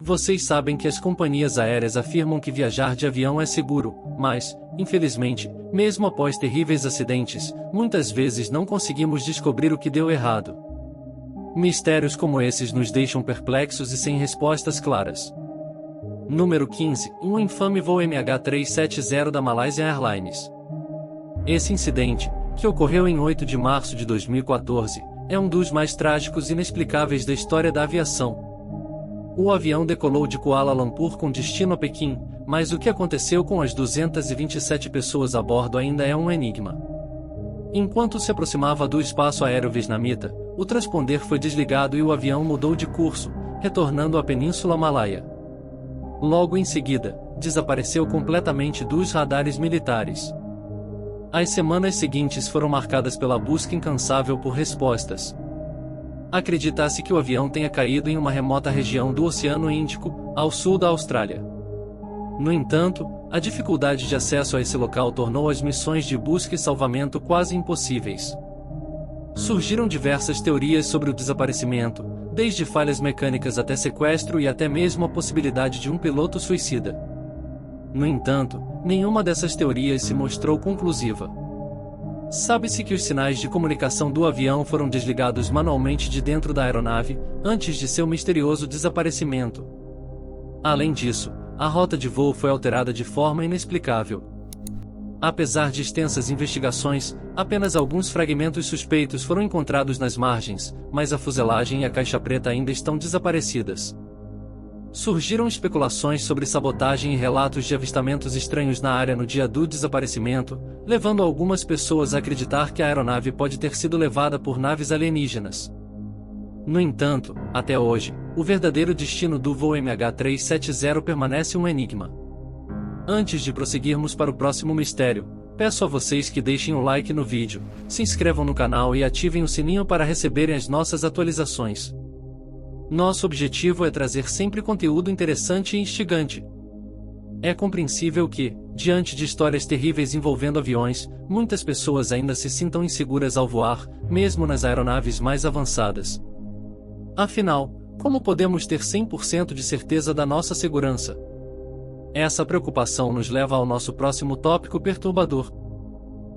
Vocês sabem que as companhias aéreas afirmam que viajar de avião é seguro, mas, infelizmente, mesmo após terríveis acidentes, muitas vezes não conseguimos descobrir o que deu errado. Mistérios como esses nos deixam perplexos e sem respostas claras. Número 15. Um infame voo MH370 da Malaysia Airlines. Esse incidente, que ocorreu em 8 de março de 2014, é um dos mais trágicos e inexplicáveis da história da aviação. O avião decolou de Kuala Lumpur com destino a Pequim, mas o que aconteceu com as 227 pessoas a bordo ainda é um enigma. Enquanto se aproximava do espaço aéreo vietnamita, o transponder foi desligado e o avião mudou de curso, retornando à Península Malaia. Logo em seguida, desapareceu completamente dos radares militares. As semanas seguintes foram marcadas pela busca incansável por respostas. Acredita-se que o avião tenha caído em uma remota região do Oceano Índico, ao sul da Austrália. No entanto, a dificuldade de acesso a esse local tornou as missões de busca e salvamento quase impossíveis. Surgiram diversas teorias sobre o desaparecimento, desde falhas mecânicas até sequestro e até mesmo a possibilidade de um piloto suicida. No entanto, nenhuma dessas teorias se mostrou conclusiva. Sabe-se que os sinais de comunicação do avião foram desligados manualmente de dentro da aeronave, antes de seu misterioso desaparecimento. Além disso, a rota de voo foi alterada de forma inexplicável. Apesar de extensas investigações, apenas alguns fragmentos suspeitos foram encontrados nas margens, mas a fuselagem e a caixa preta ainda estão desaparecidas. Surgiram especulações sobre sabotagem e relatos de avistamentos estranhos na área no dia do desaparecimento, levando algumas pessoas a acreditar que a aeronave pode ter sido levada por naves alienígenas. No entanto, até hoje, o verdadeiro destino do voo MH370 permanece um enigma. Antes de prosseguirmos para o próximo mistério, peço a vocês que deixem o like no vídeo, se inscrevam no canal e ativem o sininho para receberem as nossas atualizações. Nosso objetivo é trazer sempre conteúdo interessante e instigante. É compreensível que, diante de histórias terríveis envolvendo aviões, muitas pessoas ainda se sintam inseguras ao voar, mesmo nas aeronaves mais avançadas. Afinal, como podemos ter 100% de certeza da nossa segurança? Essa preocupação nos leva ao nosso próximo tópico perturbador.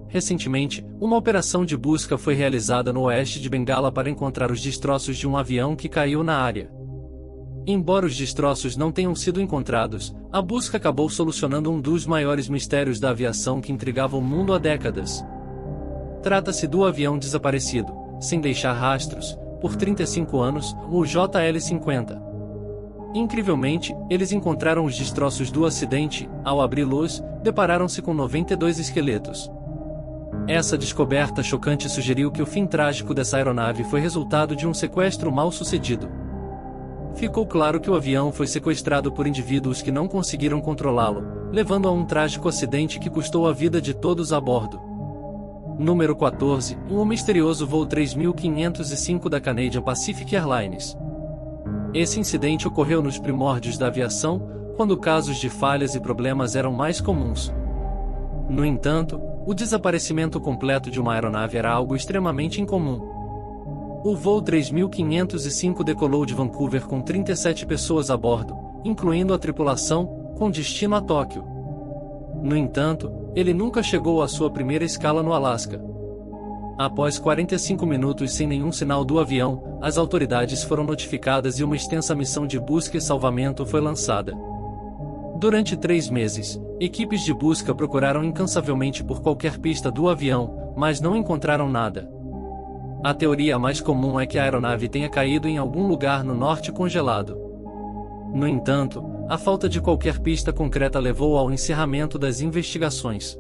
Recentemente, uma operação de busca foi realizada no oeste de Bengala para encontrar os destroços de um avião que caiu na área. Embora os destroços não tenham sido encontrados, a busca acabou solucionando um dos maiores mistérios da aviação que intrigava o mundo há décadas. Trata-se do avião desaparecido, sem deixar rastros, por 35 anos, o JL-50. Incrivelmente, eles encontraram os destroços do acidente, ao abri-los, depararam-se com 92 esqueletos. Essa descoberta chocante sugeriu que o fim trágico dessa aeronave foi resultado de um sequestro mal sucedido. Ficou claro que o avião foi sequestrado por indivíduos que não conseguiram controlá-lo, levando a um trágico acidente que custou a vida de todos a bordo. Número 14. Um misterioso voo 3505 da Canadian Pacific Airlines. Esse incidente ocorreu nos primórdios da aviação, quando casos de falhas e problemas eram mais comuns. No entanto, o desaparecimento completo de uma aeronave era algo extremamente incomum. O voo 3505 decolou de Vancouver com 37 pessoas a bordo, incluindo a tripulação, com destino a Tóquio. No entanto, ele nunca chegou à sua primeira escala no Alasca. Após 45 minutos sem nenhum sinal do avião, as autoridades foram notificadas e uma extensa missão de busca e salvamento foi lançada. Durante 3 meses, equipes de busca procuraram incansavelmente por qualquer pista do avião, mas não encontraram nada. A teoria mais comum é que a aeronave tenha caído em algum lugar no norte congelado. No entanto, a falta de qualquer pista concreta levou ao encerramento das investigações.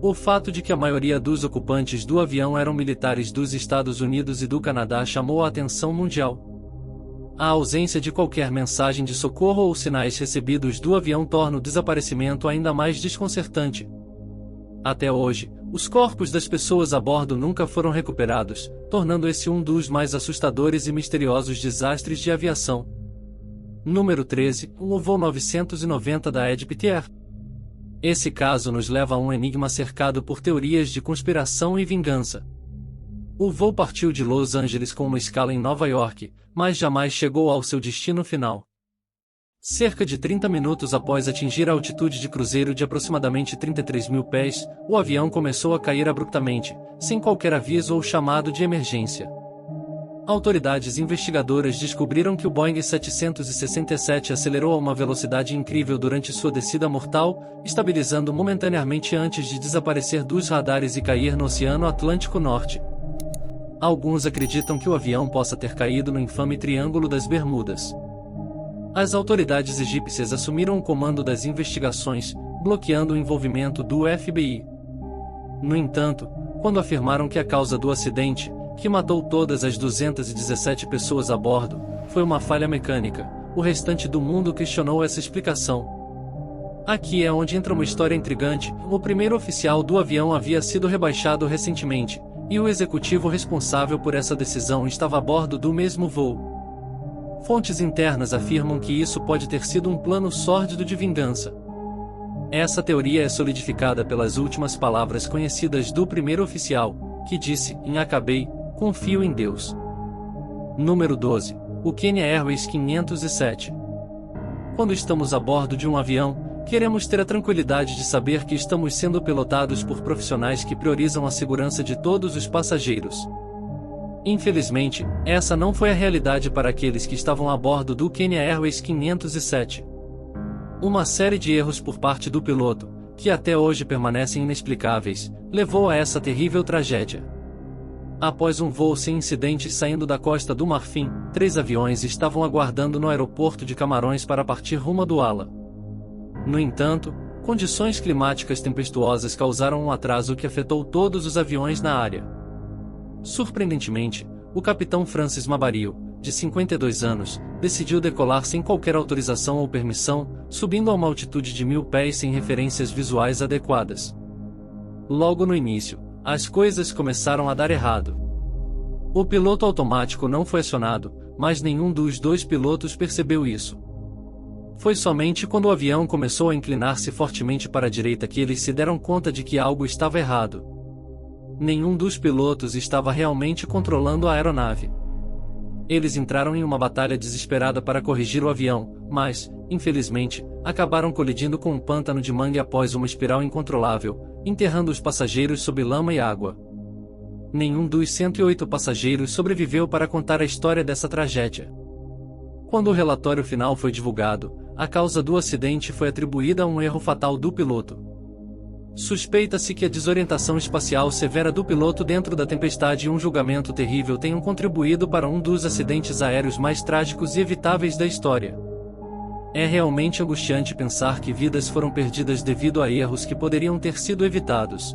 O fato de que a maioria dos ocupantes do avião eram militares dos Estados Unidos e do Canadá chamou a atenção mundial. A ausência de qualquer mensagem de socorro ou sinais recebidos do avião torna o desaparecimento ainda mais desconcertante. Até hoje, os corpos das pessoas a bordo nunca foram recuperados, tornando esse um dos mais assustadores e misteriosos desastres de aviação. Número 13. O voo 990 da EgyptAir. Esse caso nos leva a um enigma cercado por teorias de conspiração e vingança. O voo partiu de Los Angeles com uma escala em Nova York, mas jamais chegou ao seu destino final. Cerca de 30 minutos após atingir a altitude de cruzeiro de aproximadamente 33.000 pés, o avião começou a cair abruptamente, sem qualquer aviso ou chamado de emergência. Autoridades investigadoras descobriram que o Boeing 767 acelerou a uma velocidade incrível durante sua descida mortal, estabilizando momentaneamente antes de desaparecer dos radares e cair no Oceano Atlântico Norte. Alguns acreditam que o avião possa ter caído no infame Triângulo das Bermudas. As autoridades egípcias assumiram o comando das investigações, bloqueando o envolvimento do FBI. No entanto, quando afirmaram que a causa do acidente, que matou todas as 217 pessoas a bordo, foi uma falha mecânica, o restante do mundo questionou essa explicação. Aqui é onde entra uma história intrigante. O primeiro oficial do avião havia sido rebaixado recentemente, e o executivo responsável por essa decisão estava a bordo do mesmo voo. Fontes internas afirmam que isso pode ter sido um plano sórdido de vingança. Essa teoria é solidificada pelas últimas palavras conhecidas do primeiro oficial, que disse: "Acabei, confio em Deus." Número 12. O Kenya Airways 507. Quando estamos a bordo de um avião, queremos ter a tranquilidade de saber que estamos sendo pilotados por profissionais que priorizam a segurança de todos os passageiros. Infelizmente, essa não foi a realidade para aqueles que estavam a bordo do Kenya Airways 507. Uma série de erros por parte do piloto, que até hoje permanecem inexplicáveis, levou a essa terrível tragédia. Após um voo sem incidentes saindo da Costa do Marfim, 3 aviões estavam aguardando no aeroporto de Camarões para partir rumo a Duala. No entanto, condições climáticas tempestuosas causaram um atraso que afetou todos os aviões na área. Surpreendentemente, o capitão Francis Mabario, de 52 anos, decidiu decolar sem qualquer autorização ou permissão, subindo a uma altitude de 1.000 pés sem referências visuais adequadas. Logo no início, as coisas começaram a dar errado. O piloto automático não foi acionado, mas nenhum dos 2 pilotos percebeu isso. Foi somente quando o avião começou a inclinar-se fortemente para a direita que eles se deram conta de que algo estava errado. Nenhum dos pilotos estava realmente controlando a aeronave. Eles entraram em uma batalha desesperada para corrigir o avião, mas, infelizmente, acabaram colidindo com um pântano de mangue após uma espiral incontrolável, enterrando os passageiros sob lama e água. Nenhum dos 108 passageiros sobreviveu para contar a história dessa tragédia. Quando o relatório final foi divulgado, a causa do acidente foi atribuída a um erro fatal do piloto. Suspeita-se que a desorientação espacial severa do piloto dentro da tempestade e um julgamento terrível tenham contribuído para um dos acidentes aéreos mais trágicos e evitáveis da história. É realmente angustiante pensar que vidas foram perdidas devido a erros que poderiam ter sido evitados.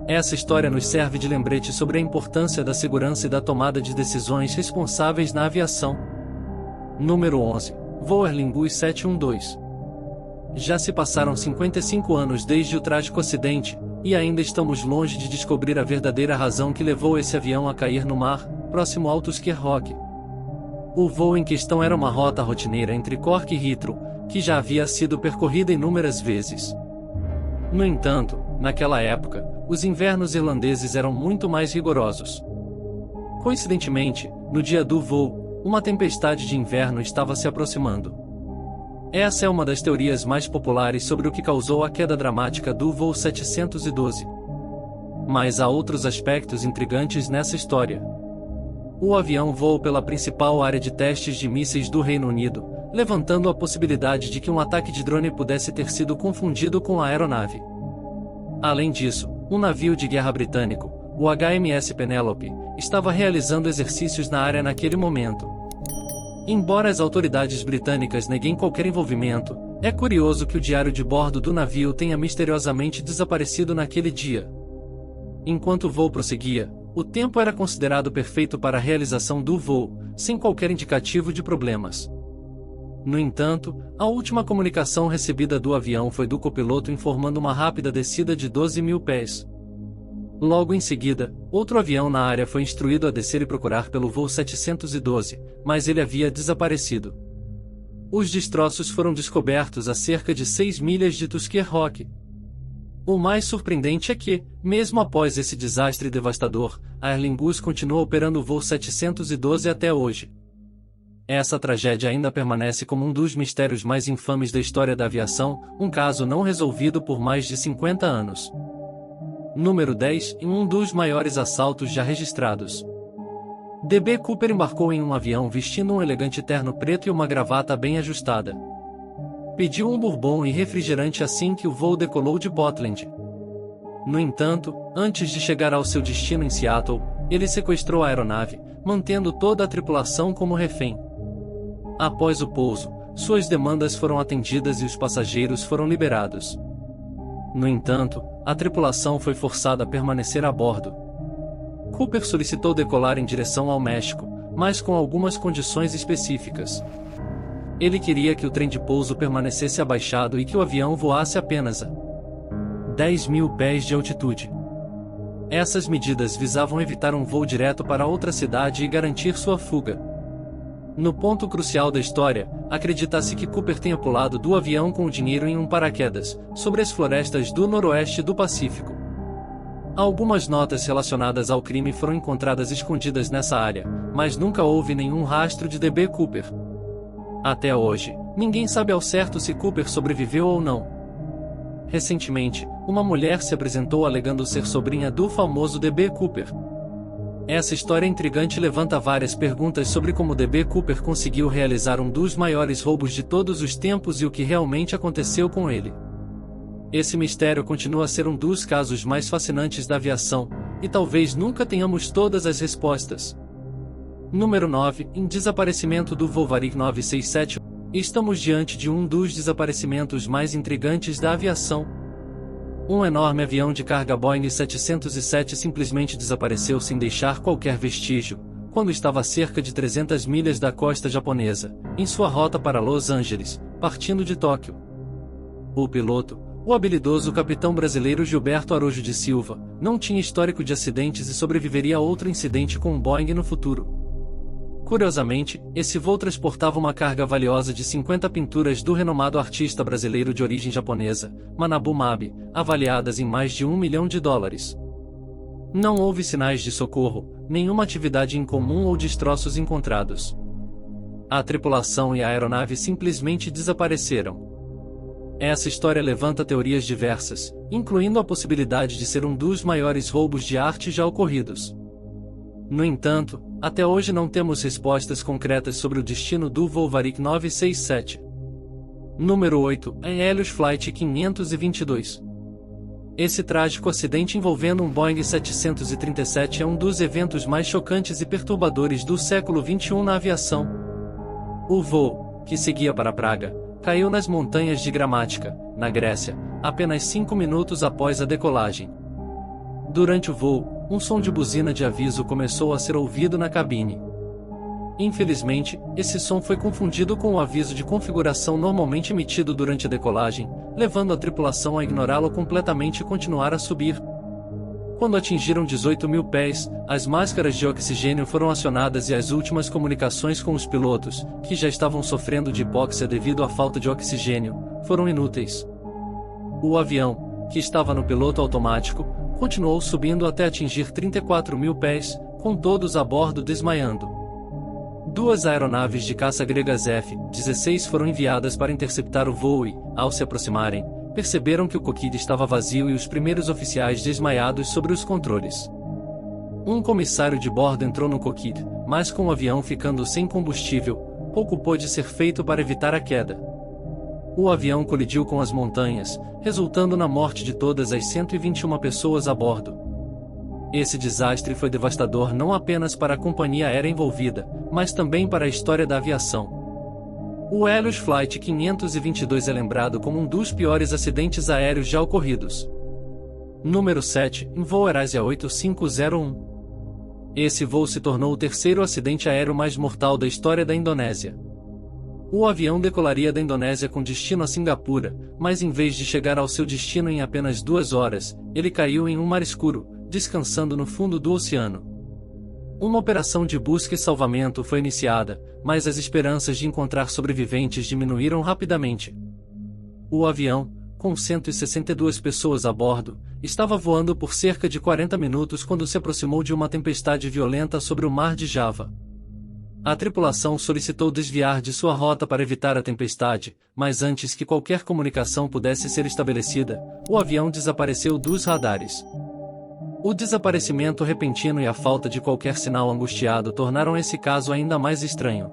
Essa história nos serve de lembrete sobre a importância da segurança e da tomada de decisões responsáveis na aviação. Número 11. Voo Aer Lingus 712. Já se passaram 55 anos desde o trágico acidente, e ainda estamos longe de descobrir a verdadeira razão que levou esse avião a cair no mar, próximo ao Tusker Rock. O voo em questão era uma rota rotineira entre Cork e Heathrow, que já havia sido percorrida inúmeras vezes. No entanto, naquela época, os invernos irlandeses eram muito mais rigorosos. Coincidentemente, no dia do voo, uma tempestade de inverno estava se aproximando. Essa é uma das teorias mais populares sobre o que causou a queda dramática do voo 712. Mas há outros aspectos intrigantes nessa história. O avião voou pela principal área de testes de mísseis do Reino Unido, levantando a possibilidade de que um ataque de drone pudesse ter sido confundido com a aeronave. Além disso, um navio de guerra britânico, o HMS Penelope, estava realizando exercícios na área naquele momento. Embora as autoridades britânicas neguem qualquer envolvimento, é curioso que o diário de bordo do navio tenha misteriosamente desaparecido naquele dia. Enquanto o voo prosseguia, o tempo era considerado perfeito para a realização do voo, sem qualquer indicativo de problemas. No entanto, a última comunicação recebida do avião foi do copiloto informando uma rápida descida de 12.000 pés. Logo em seguida, outro avião na área foi instruído a descer e procurar pelo voo 712, mas ele havia desaparecido. Os destroços foram descobertos a cerca de 6 milhas de Tusker Rock. O mais surpreendente é que, mesmo após esse desastre devastador, a Aer Lingus continua operando o voo 712 até hoje. Essa tragédia ainda permanece como um dos mistérios mais infames da história da aviação, um caso não resolvido por mais de 50 anos. Número 10, em um dos maiores assaltos já registrados. D.B. Cooper embarcou em um avião vestindo um elegante terno preto e uma gravata bem ajustada. Pediu um bourbon e refrigerante assim que o voo decolou de Portland. No entanto, antes de chegar ao seu destino em Seattle, ele sequestrou a aeronave, mantendo toda a tripulação como refém. Após o pouso, suas demandas foram atendidas e os passageiros foram liberados. No entanto, a tripulação foi forçada a permanecer a bordo. Cooper solicitou decolar em direção ao México, mas com algumas condições específicas. Ele queria que o trem de pouso permanecesse abaixado e que o avião voasse apenas a 10.000 pés de altitude. Essas medidas visavam evitar um voo direto para outra cidade e garantir sua fuga. No ponto crucial da história, acredita-se que Cooper tenha pulado do avião com o dinheiro em um paraquedas, sobre as florestas do noroeste do Pacífico. Algumas notas relacionadas ao crime foram encontradas escondidas nessa área, mas nunca houve nenhum rastro de D.B. Cooper. Até hoje, ninguém sabe ao certo se Cooper sobreviveu ou não. Recentemente, uma mulher se apresentou alegando ser sobrinha do famoso D.B. Cooper. Essa história intrigante levanta várias perguntas sobre como D.B. Cooper conseguiu realizar um dos maiores roubos de todos os tempos e o que realmente aconteceu com ele. Esse mistério continua a ser um dos casos mais fascinantes da aviação, e talvez nunca tenhamos todas as respostas. Número 9, em desaparecimento do Volvarik 967. Estamos diante de um dos desaparecimentos mais intrigantes da aviação. Um enorme avião de carga Boeing 707 simplesmente desapareceu sem deixar qualquer vestígio, quando estava a cerca de 300 milhas da costa japonesa, em sua rota para Los Angeles, partindo de Tóquio. O piloto, o habilidoso capitão brasileiro Gilberto Araújo de Silva, não tinha histórico de acidentes e sobreviveria a outro incidente com um Boeing no futuro. Curiosamente, esse voo transportava uma carga valiosa de 50 pinturas do renomado artista brasileiro de origem japonesa, Manabu Mabe, avaliadas em mais de $1 milhão. Não houve sinais de socorro, nenhuma atividade incomum ou destroços encontrados. A tripulação e a aeronave simplesmente desapareceram. Essa história levanta teorias diversas, incluindo a possibilidade de ser um dos maiores roubos de arte já ocorridos. No entanto, até hoje não temos respostas concretas sobre o destino do Volvarik 967. Número 8, é Helios Flight 522. Esse trágico acidente envolvendo um Boeing 737 é um dos eventos mais chocantes e perturbadores do século XXI na aviação. O voo, que seguia para Praga, caiu nas montanhas de Gramática, na Grécia, apenas 5 minutos após a decolagem. Durante o voo, um som de buzina de aviso começou a ser ouvido na cabine. Infelizmente, esse som foi confundido com o aviso de configuração normalmente emitido durante a decolagem, levando a tripulação a ignorá-lo completamente e continuar a subir. Quando atingiram 18.000 pés, as máscaras de oxigênio foram acionadas e as últimas comunicações com os pilotos, que já estavam sofrendo de hipóxia devido à falta de oxigênio, foram inúteis. O avião, que estava no piloto automático, continuou subindo até atingir 34.000 pés, com todos a bordo desmaiando. Duas aeronaves de caça gregas F-16 foram enviadas para interceptar o voo e, ao se aproximarem, perceberam que o cockpit estava vazio e os primeiros oficiais desmaiados sobre os controles. Um comissário de bordo entrou no cockpit, mas com o avião ficando sem combustível, pouco pôde ser feito para evitar a queda. O avião colidiu com as montanhas, resultando na morte de todas as 121 pessoas a bordo. Esse desastre foi devastador não apenas para a companhia aérea envolvida, mas também para a história da aviação. O Helios Flight 522 é lembrado como um dos piores acidentes aéreos já ocorridos. Número 7, em voo Eurasia 8501. Esse voo se tornou o terceiro acidente aéreo mais mortal da história da Indonésia. O avião decolaria da Indonésia com destino a Singapura, mas em vez de chegar ao seu destino em apenas 2 horas, ele caiu em um mar escuro, descansando no fundo do oceano. Uma operação de busca e salvamento foi iniciada, mas as esperanças de encontrar sobreviventes diminuíram rapidamente. O avião, com 162 pessoas a bordo, estava voando por cerca de 40 minutos quando se aproximou de uma tempestade violenta sobre o mar de Java. A tripulação solicitou desviar de sua rota para evitar a tempestade, mas antes que qualquer comunicação pudesse ser estabelecida, o avião desapareceu dos radares. O desaparecimento repentino e a falta de qualquer sinal angustiado tornaram esse caso ainda mais estranho.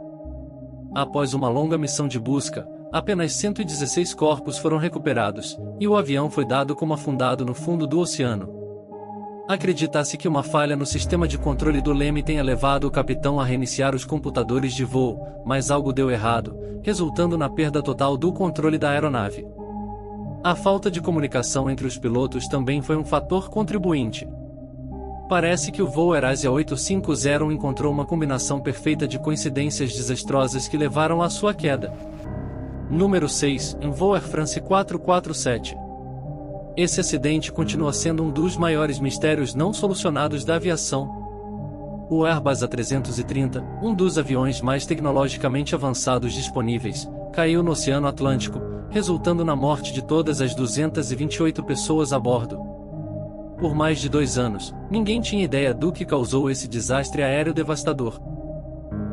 Após uma longa missão de busca, apenas 116 corpos foram recuperados, e o avião foi dado como afundado no fundo do oceano. Acredita-se que uma falha no sistema de controle do leme tenha levado o capitão a reiniciar os computadores de voo, mas algo deu errado, resultando na perda total do controle da aeronave. A falta de comunicação entre os pilotos também foi um fator contribuinte. Parece que o voo Air-Asia 850 encontrou uma combinação perfeita de coincidências desastrosas que levaram à sua queda. Número 6, em voo Air France 447. Esse acidente continua sendo um dos maiores mistérios não solucionados da aviação. O Airbus A330, um dos aviões mais tecnologicamente avançados disponíveis, caiu no Oceano Atlântico, resultando na morte de todas as 228 pessoas a bordo. Por mais de 2 anos, ninguém tinha ideia do que causou esse desastre aéreo devastador.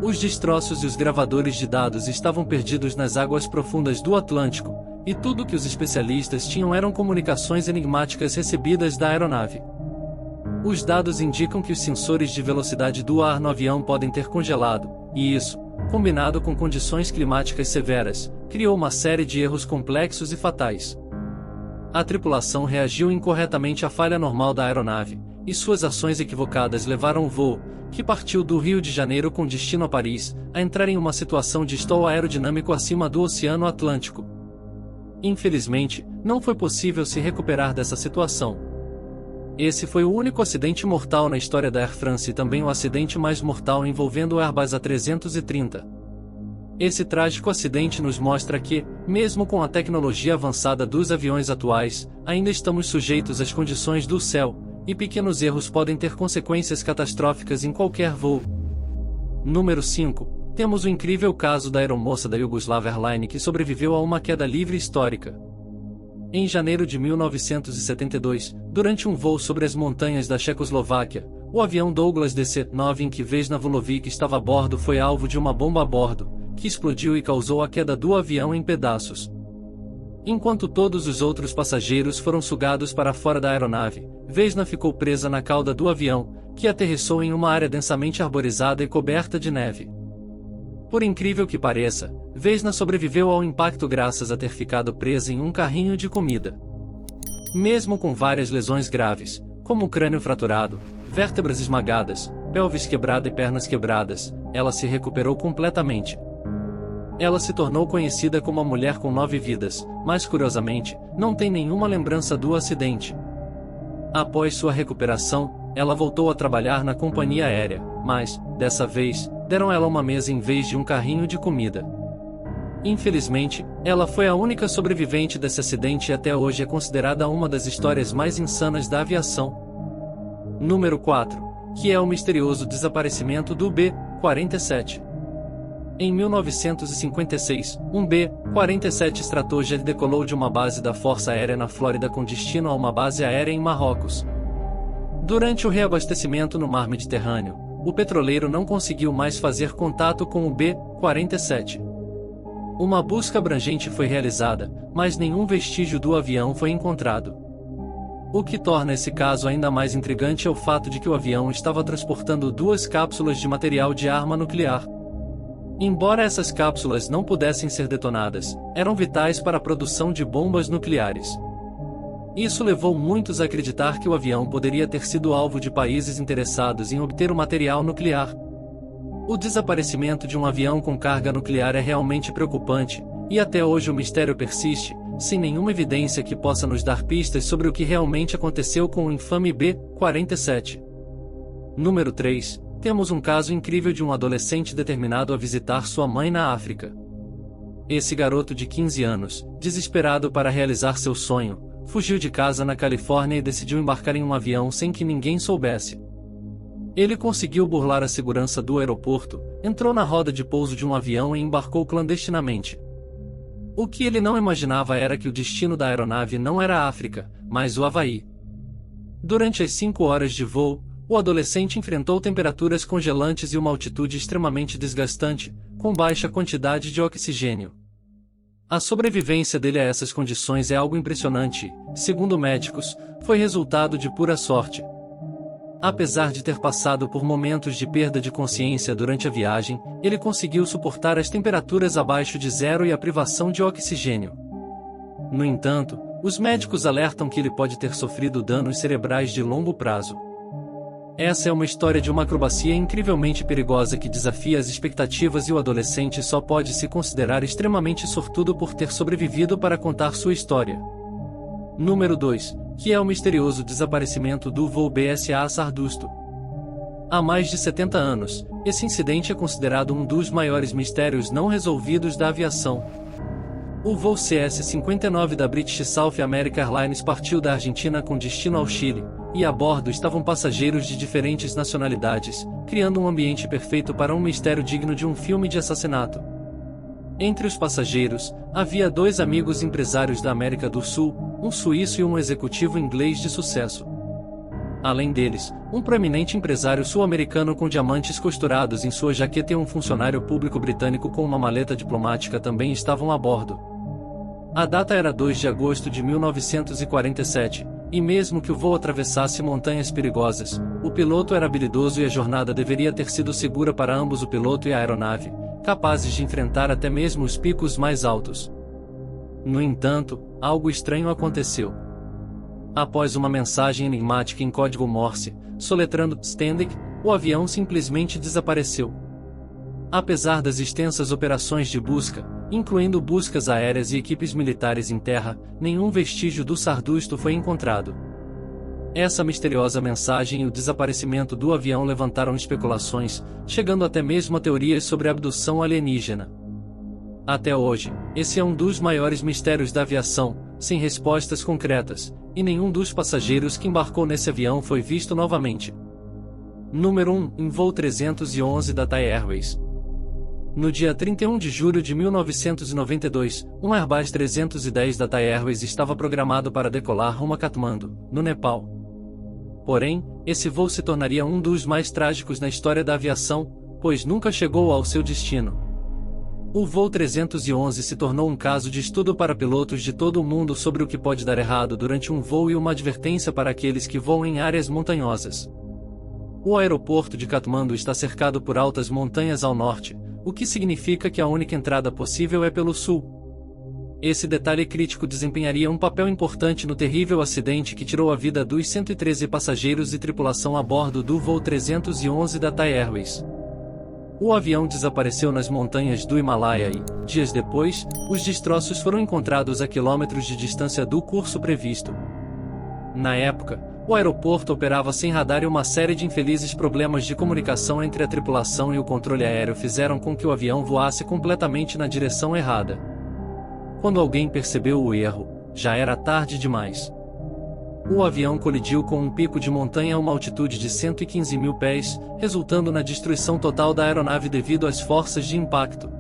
Os destroços e os gravadores de dados estavam perdidos nas águas profundas do Atlântico, e tudo o que os especialistas tinham eram comunicações enigmáticas recebidas da aeronave. Os dados indicam que os sensores de velocidade do ar no avião podem ter congelado, e isso, combinado com condições climáticas severas, criou uma série de erros complexos e fatais. A tripulação reagiu incorretamente à falha normal da aeronave, e suas ações equivocadas levaram o voo, que partiu do Rio de Janeiro com destino a Paris, a entrar em uma situação de stall aerodinâmico acima do Oceano Atlântico. Infelizmente, não foi possível se recuperar dessa situação. Esse foi o único acidente mortal na história da Air France e também o acidente mais mortal envolvendo o Airbus A330. Esse trágico acidente nos mostra que, mesmo com a tecnologia avançada dos aviões atuais, ainda estamos sujeitos às condições do céu, e pequenos erros podem ter consequências catastróficas em qualquer voo. Número 5. Temos o incrível caso da aeromoça da Yugoslav Airlines que sobreviveu a uma queda livre histórica. Em janeiro de 1972, durante um voo sobre as montanhas da Checoslováquia, o avião Douglas DC-9 em que Vesna Vulovic estava a bordo foi alvo de uma bomba a bordo, que explodiu e causou a queda do avião em pedaços. Enquanto todos os outros passageiros foram sugados para fora da aeronave, Vesna ficou presa na cauda do avião, que aterrissou em uma área densamente arborizada e coberta de neve. Por incrível que pareça, Vesna sobreviveu ao impacto graças a ter ficado presa em um carrinho de comida. Mesmo com várias lesões graves, como crânio fraturado, vértebras esmagadas, pelvis quebrada e pernas quebradas, ela se recuperou completamente. Ela se tornou conhecida como a mulher com 9 vidas, mas curiosamente, não tem nenhuma lembrança do acidente. Após sua recuperação, ela voltou a trabalhar na companhia aérea, mas, dessa vez, deram ela uma mesa em vez de um carrinho de comida. Infelizmente, ela foi a única sobrevivente desse acidente e até hoje é considerada uma das histórias mais insanas da aviação. Número 4, que é o misterioso desaparecimento do B-47. Em 1956, um B-47 Stratojet decolou de uma base da Força Aérea na Flórida com destino a uma base aérea em Marrocos. Durante o reabastecimento no mar Mediterrâneo, o petroleiro não conseguiu mais fazer contato com o B-47. Uma busca abrangente foi realizada, mas nenhum vestígio do avião foi encontrado. O que torna esse caso ainda mais intrigante é o fato de que o avião estava transportando 2 cápsulas de material de arma nuclear. Embora essas cápsulas não pudessem ser detonadas, eram vitais para a produção de bombas nucleares. Isso levou muitos a acreditar que o avião poderia ter sido alvo de países interessados em obter o material nuclear. O desaparecimento de um avião com carga nuclear é realmente preocupante, e até hoje o mistério persiste, sem nenhuma evidência que possa nos dar pistas sobre o que realmente aconteceu com o infame B-47. Número 3. Temos um caso incrível de um adolescente determinado a visitar sua mãe na África. Esse garoto de 15 anos, desesperado para realizar seu sonho, fugiu de casa na Califórnia e decidiu embarcar em um avião sem que ninguém soubesse. Ele conseguiu burlar a segurança do aeroporto, entrou na roda de pouso de um avião e embarcou clandestinamente. O que ele não imaginava era que o destino da aeronave não era a África, mas o Havaí. Durante as 5 horas de voo, o adolescente enfrentou temperaturas congelantes e uma altitude extremamente desgastante, com baixa quantidade de oxigênio. A sobrevivência dele a essas condições é algo impressionante e, segundo médicos, foi resultado de pura sorte. Apesar de ter passado por momentos de perda de consciência durante a viagem, ele conseguiu suportar as temperaturas abaixo de zero e a privação de oxigênio. No entanto, os médicos alertam que ele pode ter sofrido danos cerebrais de longo prazo. Essa é uma história de uma acrobacia incrivelmente perigosa que desafia as expectativas e o adolescente só pode se considerar extremamente sortudo por ter sobrevivido para contar sua história. Número 2. Que é o misterioso desaparecimento do voo BSA Sardusto. Há mais de 70 anos, esse incidente é considerado um dos maiores mistérios não resolvidos da aviação. O voo CS-59 da British South America Airlines partiu da Argentina com destino ao Chile, e a bordo estavam passageiros de diferentes nacionalidades, criando um ambiente perfeito para um mistério digno de um filme de assassinato. Entre os passageiros, havia 2 amigos empresários da América do Sul, um suíço e um executivo inglês de sucesso. Além deles, um proeminente empresário sul-americano com diamantes costurados em sua jaqueta e um funcionário público britânico com uma maleta diplomática também estavam a bordo. A data era 2 de agosto de 1947, e mesmo que o voo atravessasse montanhas perigosas, o piloto era habilidoso e a jornada deveria ter sido segura para ambos, o piloto e a aeronave, capazes de enfrentar até mesmo os picos mais altos. No entanto, algo estranho aconteceu. Após uma mensagem enigmática em código Morse, soletrando "Standing", o avião simplesmente desapareceu. Apesar das extensas operações de busca, incluindo buscas aéreas e equipes militares em terra, nenhum vestígio do Sardusto foi encontrado. Essa misteriosa mensagem e o desaparecimento do avião levantaram especulações, chegando até mesmo a teorias sobre abdução alienígena. Até hoje, esse é um dos maiores mistérios da aviação, sem respostas concretas, e nenhum dos passageiros que embarcou nesse avião foi visto novamente. Número 1. Em voo 311 da Thai Airways. No dia 31 de julho de 1992, um Airbus 310 da Thai Airways estava programado para decolar rumo a Katmandu, no Nepal. Porém, esse voo se tornaria um dos mais trágicos na história da aviação, pois nunca chegou ao seu destino. O voo 311 se tornou um caso de estudo para pilotos de todo o mundo sobre o que pode dar errado durante um voo e uma advertência para aqueles que voam em áreas montanhosas. O aeroporto de Katmandu está cercado por altas montanhas ao norte, o que significa que a única entrada possível é pelo sul. Esse detalhe crítico desempenharia um papel importante no terrível acidente que tirou a vida dos 113 passageiros e tripulação a bordo do voo 311 da Thai Airways. O avião desapareceu nas montanhas do Himalaia e, dias depois, os destroços foram encontrados a quilômetros de distância do curso previsto. Na época, o aeroporto operava sem radar e uma série de infelizes problemas de comunicação entre a tripulação e o controle aéreo fizeram com que o avião voasse completamente na direção errada. Quando alguém percebeu o erro, já era tarde demais. O avião colidiu com um pico de montanha a uma altitude de 115 mil pés, resultando na destruição total da aeronave devido às forças de impacto.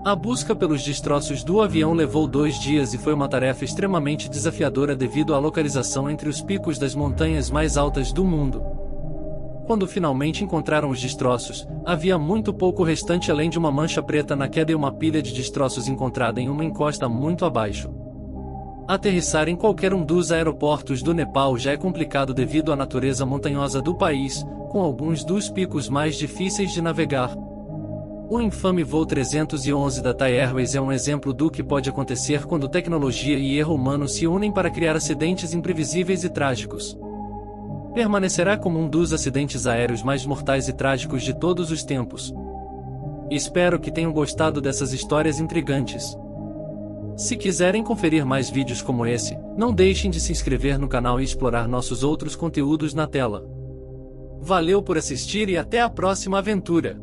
A busca pelos destroços do avião levou 2 dias e foi uma tarefa extremamente desafiadora devido à localização entre os picos das montanhas mais altas do mundo. Quando finalmente encontraram os destroços, havia muito pouco restante além de uma mancha preta na queda e uma pilha de destroços encontrada em uma encosta muito abaixo. Aterrissar em qualquer um dos aeroportos do Nepal já é complicado devido à natureza montanhosa do país, com alguns dos picos mais difíceis de navegar. O infame voo 311 da Thai Airways é um exemplo do que pode acontecer quando tecnologia e erro humano se unem para criar acidentes imprevisíveis e trágicos. Permanecerá como um dos acidentes aéreos mais mortais e trágicos de todos os tempos. Espero que tenham gostado dessas histórias intrigantes. Se quiserem conferir mais vídeos como esse, não deixem de se inscrever no canal e explorar nossos outros conteúdos na tela. Valeu por assistir e até a próxima aventura!